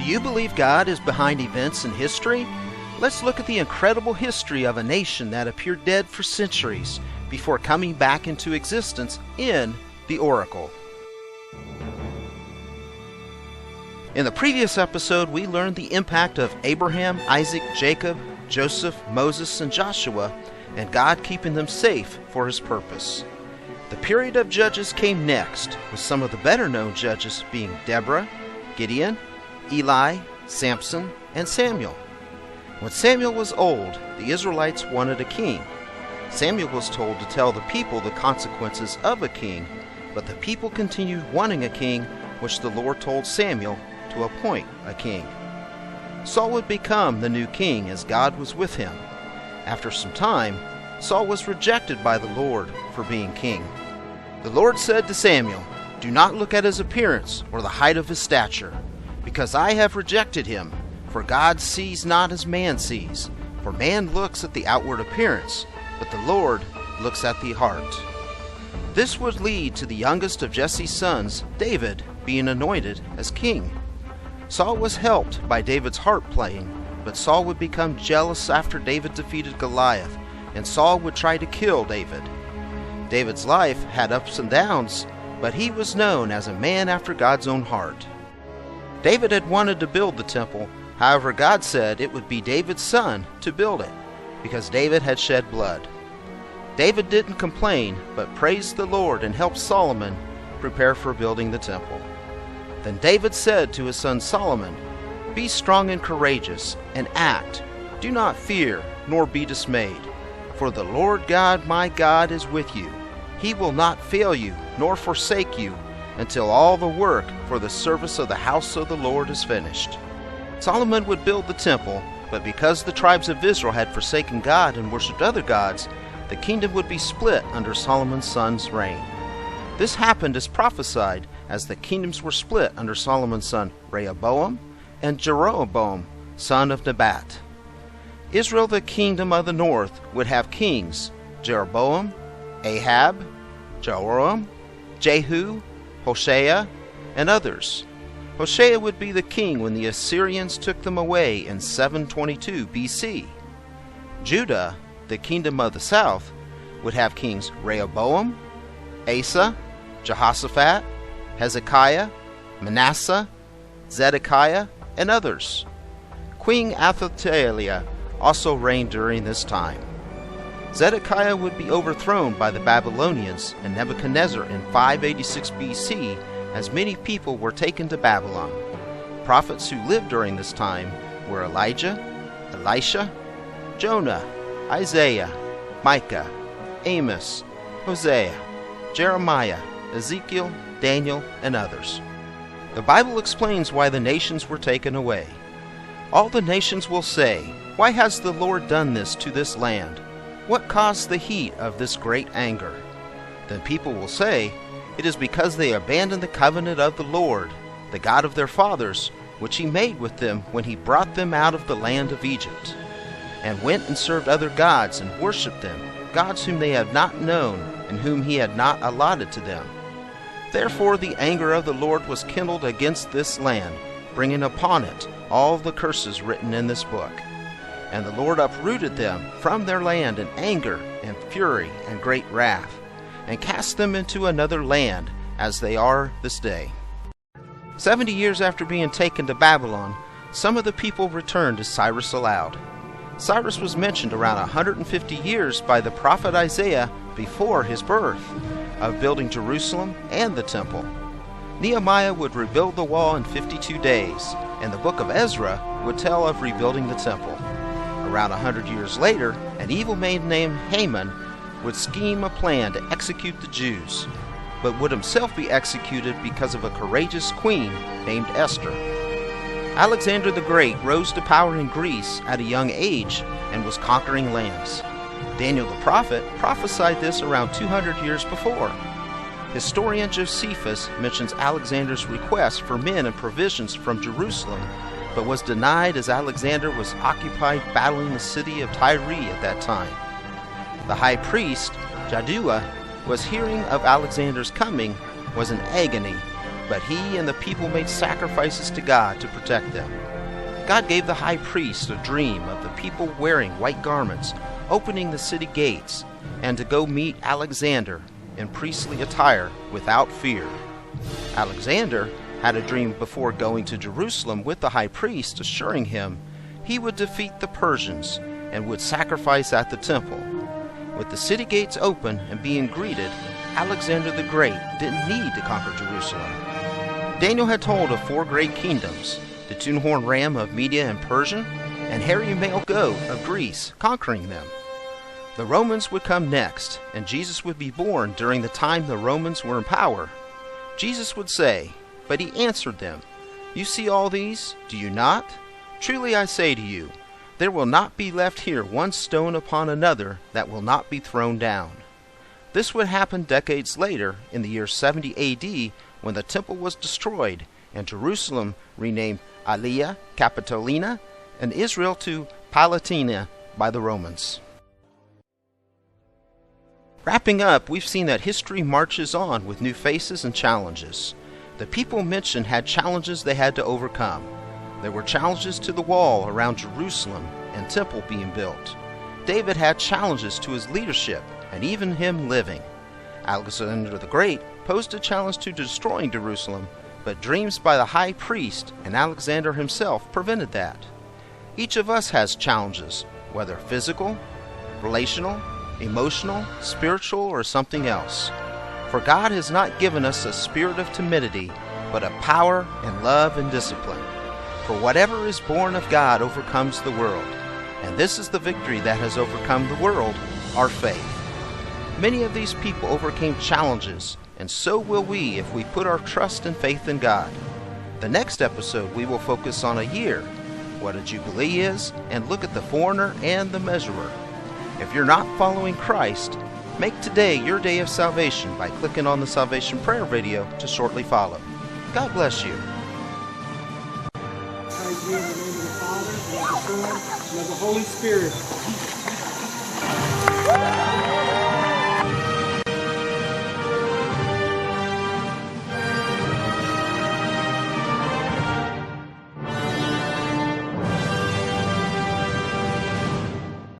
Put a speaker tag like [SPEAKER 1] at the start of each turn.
[SPEAKER 1] you believe God is behind events in history? Let's look at the incredible history of a nation that appeared dead for centuries before coming back into existence in the Oracle. In the previous episode, we learned the impact of Abraham, Isaac, Jacob, Joseph, Moses, and Joshua, and God keeping them safe for His purpose. The period of judges came next, with some of the better-known judges being Deborah, Gideon, Eli, Samson, and Samuel. When Samuel was old, the Israelites wanted a king. Samuel was told to tell the people the consequences of a king, but the people continued wanting a king, which the Lord told Samuel to appoint a king. Saul would become the new king as God was with him. After some time, Saul was rejected by the Lord for being king. The Lord said to Samuel, "Do not look at his appearance or the height of his stature, because I have rejected him. For God sees not as man sees. For man looks at the outward appearance, but the Lord looks at the heart." This would lead to the youngest of Jesse's sons, David, being anointed as king. Saul was helped by David's harp playing, but Saul would become jealous after David defeated Goliath, and Saul would try to kill David. David's life had ups and downs, but he was known as a man after God's own heart. David had wanted to build the temple, however God said it would be David's son to build it, because David had shed blood. David didn't complain, but praised the Lord and helped Solomon prepare for building the temple. Then David said to his son Solomon, "Be strong and courageous, and act. Do not fear, nor be dismayed. For the Lord God my God is with you. He will not fail you, nor forsake you, until all the work for the service of the house of the Lord is finished." Solomon would build the temple, but because the tribes of Israel had forsaken God and worshipped other gods, the kingdom would be split under Solomon's son's reign. This happened as prophesied, as the kingdoms were split under Solomon's son Rehoboam and Jeroboam, son of Nebat. Israel, the kingdom of the north, would have kings: Jeroboam, Ahab, Jehoram, Jehu, Hoshea, and others. Hoshea would be the king when the Assyrians took them away in 722 BC. Judah, the kingdom of the south, would have kings Rehoboam, Asa, Jehoshaphat, Hezekiah, Manasseh, Zedekiah, and others. Queen Athaliah also reigned during this time. Zedekiah would be overthrown by the Babylonians and Nebuchadnezzar in 586 BC, as many people were taken to Babylon. Prophets who lived during this time were Elijah, Elisha, Jonah, Isaiah, Micah, Amos, Hosea, Jeremiah, Ezekiel, Daniel, and others. The Bible explains why the nations were taken away. All the nations will say, "Why has the Lord done this to this land? What caused the heat of this great anger?" Then people will say, "It is because they abandoned the covenant of the Lord, the God of their fathers, which He made with them when He brought them out of the land of Egypt, and went and served other gods and worshipped them, gods whom they had not known and whom He had not allotted to them. Therefore the anger of the Lord was kindled against this land, bringing upon it all the curses written in this book. And the Lord uprooted them from their land in anger and fury and great wrath, and cast them into another land, as they are this day." 70 years after being taken to Babylon, some of the people returned to Cyrus aloud. Cyrus was mentioned around 150 years by the prophet Isaiah before his birth, of building Jerusalem and the temple. Nehemiah would rebuild the wall in 52 days, and the book of Ezra would tell of rebuilding the temple. Around 100 years later, an evil man named Haman would scheme a plan to execute the Jews, but would himself be executed because of a courageous queen named Esther. Alexander the Great rose to power in Greece at a young age and was conquering lands. Daniel the prophet prophesied this around 200 years before. Historian Josephus mentions Alexander's request for men and provisions from Jerusalem, but was denied as Alexander was occupied battling the city of Tyre at that time. The high priest, Jaddua, was hearing of Alexander's coming, was in agony, but he and the people made sacrifices to God to protect them. God gave the high priest a dream of the people wearing white garments, opening the city gates, and to go meet Alexander in priestly attire without fear. Alexander had a dream before going to Jerusalem with the high priest, assuring him he would defeat the Persians and would sacrifice at the temple. With the city gates open and being greeted, Alexander the Great didn't need to conquer Jerusalem. Daniel had told of 4 great kingdoms, the two-horned ram of Media and Persia, and hairy male goat of Greece, conquering them. The Romans would come next, and Jesus would be born during the time the Romans were in power. Jesus would say, but he answered them, "You see all these, do you not? Truly I say to you, there will not be left here one stone upon another that will not be thrown down." This would happen decades later, in the year 70 AD, when the temple was destroyed, and Jerusalem renamed Aelia Capitolina, and Israel to Palatina by the Romans. Wrapping up, we've seen that history marches on with new faces and challenges. The people mentioned had challenges they had to overcome. There were challenges to the wall around Jerusalem and temple being built. David had challenges to his leadership and even him living. Alexander the Great posed a challenge to destroying Jerusalem, but dreams by the high priest and Alexander himself prevented that. Each of us has challenges, whether physical, relational, emotional, spiritual, or something else. For God has not given us a spirit of timidity, but of power and love and discipline. For whatever is born of God overcomes the world, and this is the victory that has overcome the world, our faith. Many of these people overcame challenges, and so will we if we put our trust and faith in God. The next episode we will focus on a year, what a jubilee is, and look at the foreigner and the measurer. If you're not following Christ, make today your day of salvation by clicking on the salvation prayer video to shortly follow. God bless you.
[SPEAKER 2] I agree in the name of the Father, and of the Son, and of the Holy Spirit.